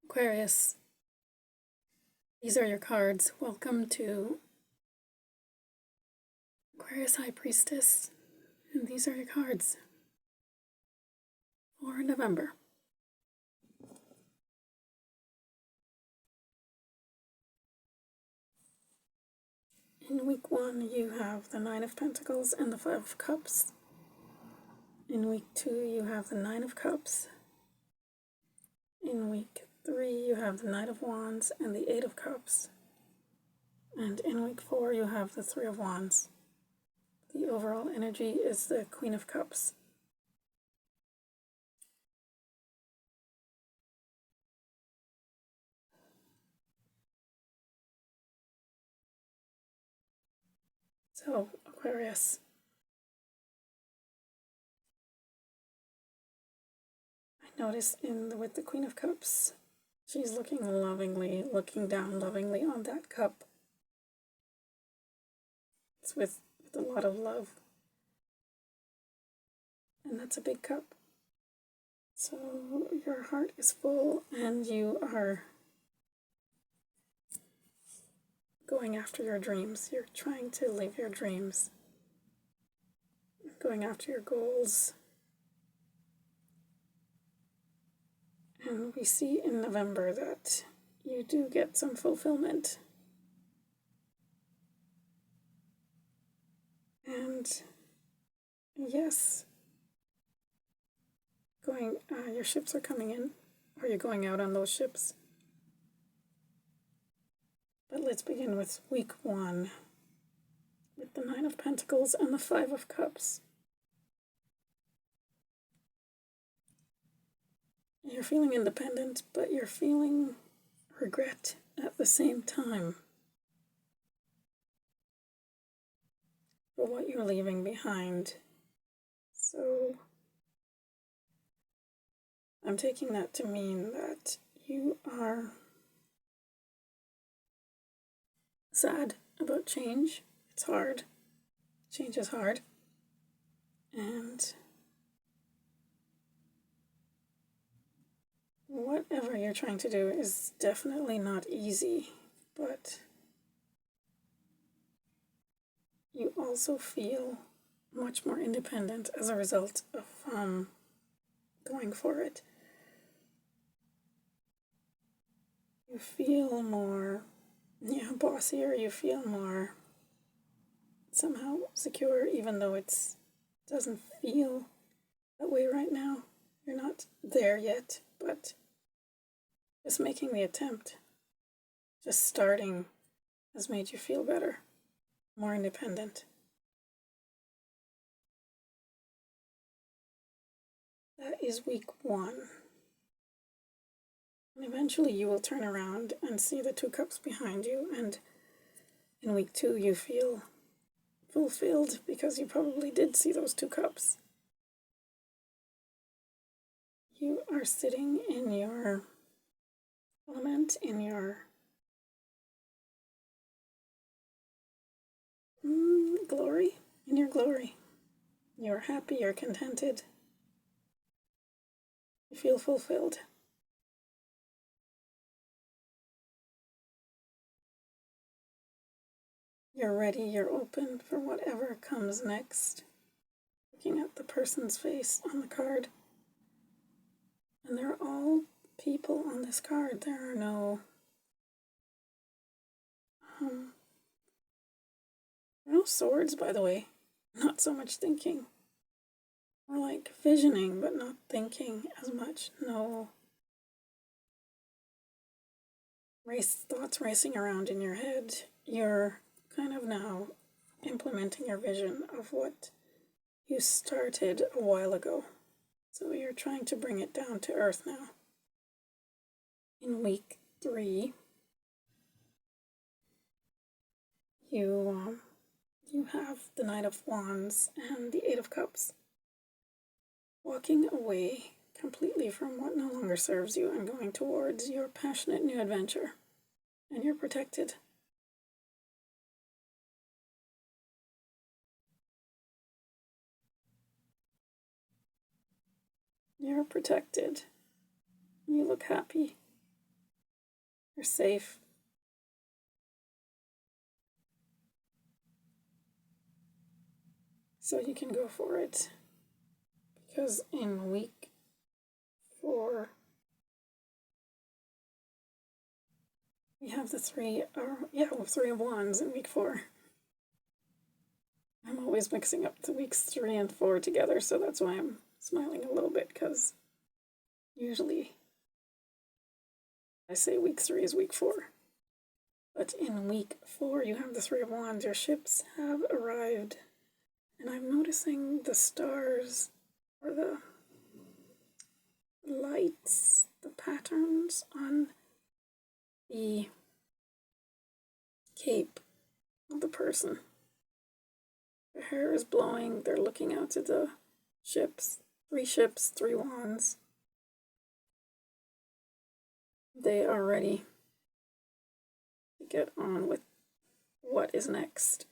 Aquarius, these are your cards. Welcome to Aquarius High Priestess, and these are your cards for November. In week 1, you have the Nine of Pentacles and the Five of Cups. In week 2, you have the Nine of Cups. In week 3, you have the Knight of Wands and the Eight of Cups. And in week 4, you have the Three of Wands. The overall energy is the Queen of Cups. So, Aquarius, I notice with the Queen of Cups, she's looking down lovingly on that cup. It's with a lot of love. And that's a big cup. So your heart is full and you are going after your dreams. You're trying to live your dreams. Going after your goals. And we see in November that you do get some fulfillment. And yes, your ships are coming in. Are you going out on those ships? But let's begin with week 1 with the Nine of Pentacles and the Five of Cups. You're feeling independent, but you're feeling regret at the same time for what you're leaving behind. So I'm taking that to mean that you are sad about change. It's hard. Change is hard. And whatever you're trying to do is definitely not easy, but you also feel much more independent as a result of going for it. You feel more bossier, you feel more somehow secure, even though it doesn't feel that way right now. You're not there yet, but just making the attempt, just starting, has made you feel better, more independent. That is week 1. And eventually you will turn around and see the 2 cups behind you, and in week 2 you feel fulfilled because you probably did see those 2 cups. You are sitting in your element, in your glory. You're happy, you're contented. You feel fulfilled. You're ready, you're open for whatever comes next. Looking at the person's face on the card. And they're all people on this card. There are no swords, by the way. Not so much thinking. More like visioning, but not thinking as much. No thoughts racing around in your head. You're kind of now implementing your vision of what you started a while ago. So you're trying to bring it down to earth now. In week 3, you have the Knight of Wands and the Eight of Cups. Walking away completely from what no longer serves you and going towards your passionate new adventure. And you're protected. You're protected. You look happy. You're safe. So you can go for it. Because in week 4, we have the three of wands in week 4. I'm always mixing up the weeks 3 and 4 together, so that's why I'm smiling a little bit, because usually I say week 3 is week 4. But in week 4, you have the 3 of wands. Your ships have arrived. And I'm noticing the stars, or the lights, the patterns on the cape of the person. Their hair is blowing, they're looking out to the ships. 3 ships, 3 wands. They are ready to get on with what is next.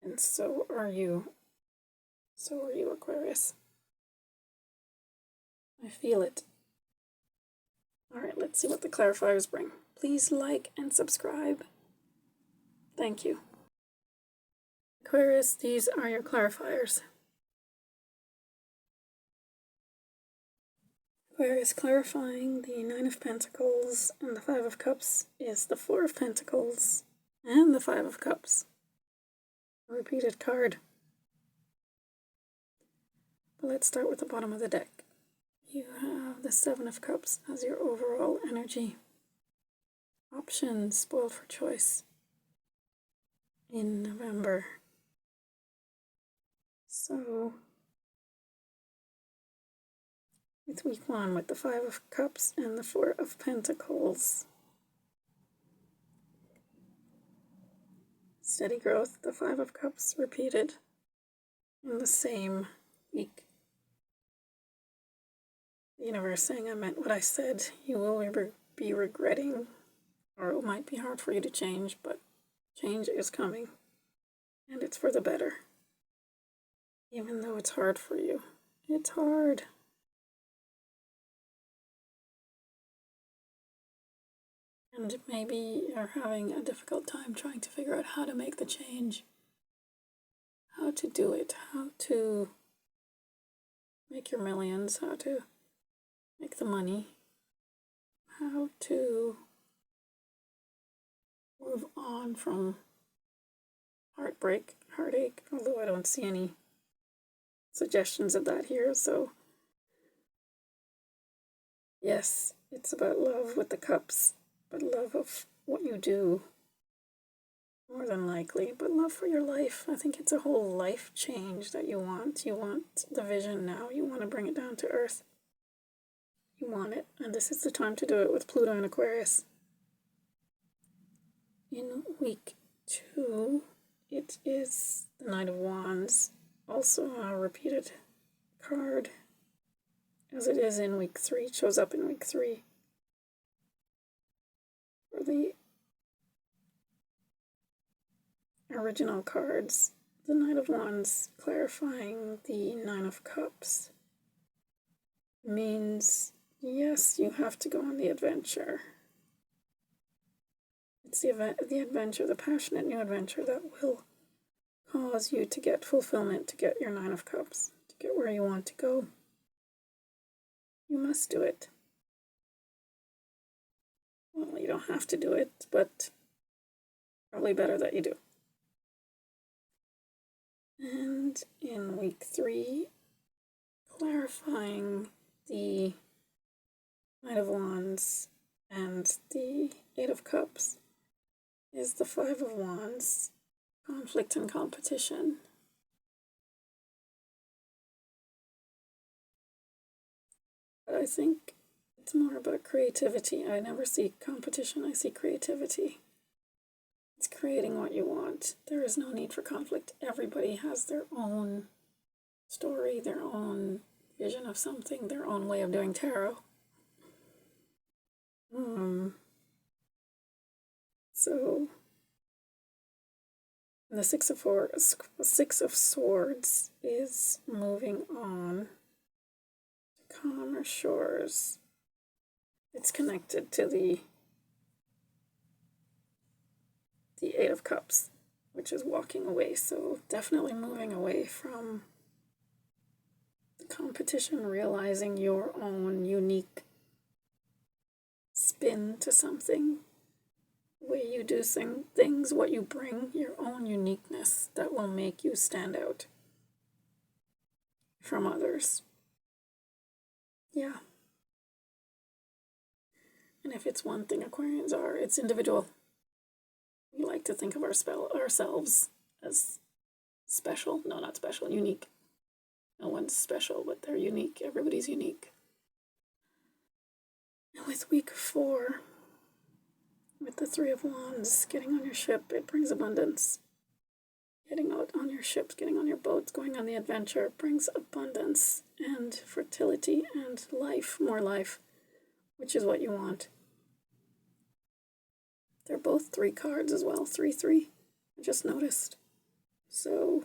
And so are you. So are you, Aquarius. I feel it. Alright, let's see what the clarifiers bring. Please like and subscribe. Thank you. Aquarius, these are your clarifiers. Aquarius, clarifying the 9 of Pentacles and the 5 of Cups is the 4 of Pentacles and the 5 of Cups. A repeated card. But let's start with the bottom of the deck. You have the 7 of Cups as your overall energy. Options, spoiled for choice. In November. So, with week 1, with the 5 of Cups and the 4 of Pentacles. Steady growth, the 5 of Cups repeated in the same week. The universe saying I meant what I said. You will be regretting, or it might be hard for you to change, but change is coming. And it's for the better. Even though it's hard for you. It's hard. And maybe you're having a difficult time trying to figure out how to make the change. How to do it. How to make your millions. How to make the money. How to move on from heartbreak, heartache, although I don't see any suggestions of that here, so yes, it's about love with the cups, but love of what you do, more than likely, but love for your life. I think it's a whole life change that you want. You want the vision now. You want to bring it down to earth. You want it, and this is the time to do it with Pluto and Aquarius. In week 2, it is the Knight of Wands, also a repeated card, as it is in week 3, it shows up in week 3. For the original cards, the Knight of Wands clarifying the 9 of Cups means, yes, you have to go on the adventure. It's the adventure, the passionate new adventure that will cause you to get fulfillment, to get your 9 of Cups, to get where you want to go. You must do it. Well, you don't have to do it, but probably better that you do. And in week 3, clarifying the Knight of Wands and the 8 of Cups is the 5 of Wands, conflict and competition. But I think it's more about creativity. I never see competition, I see creativity. It's creating what you want. There is no need for conflict. Everybody has their own story, their own vision of something, their own way of doing tarot. So the Six of Swords is moving on to calmer shores. It's connected to the the Eight of Cups, which is walking away. So definitely moving away from the competition, realizing your own unique spin to something, the way you do things, what you bring, your own uniqueness that will make you stand out from others. Yeah. And if it's one thing Aquarians are, it's individual. We like to think of ourselves as special. No, not special, unique. No one's special, but they're unique. Everybody's unique. And with week 4, with the Three of Wands, getting on your ship, it brings abundance. Getting out on your ships, getting on your boats, going on the adventure brings abundance and fertility and life, more life, which is what you want. They're both 3 cards as well, 3-3. I just noticed. So,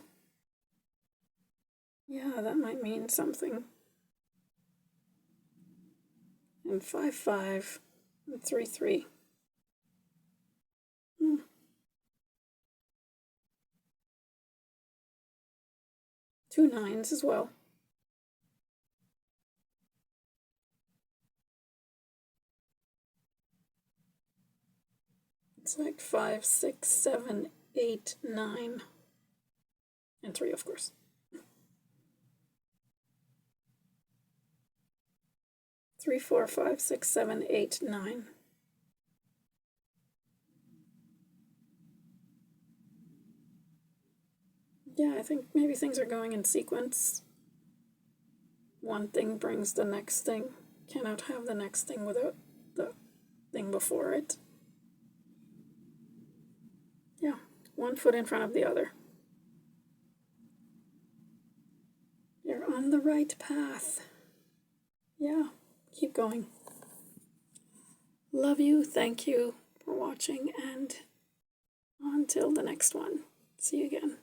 yeah, that might mean something. And 5-5 and 3-3. 2 9s as well. It's like 5, 6, 7, 8, 9. And 3, of course. 3, 4, 5, 6, 7, 8, 9. Yeah, I think maybe things are going in sequence. One thing brings the next thing. Cannot have the next thing without the thing before it. Yeah, one foot in front of the other. You're on the right path. Yeah, keep going. Love you, thank you for watching, and until the next one. See you again.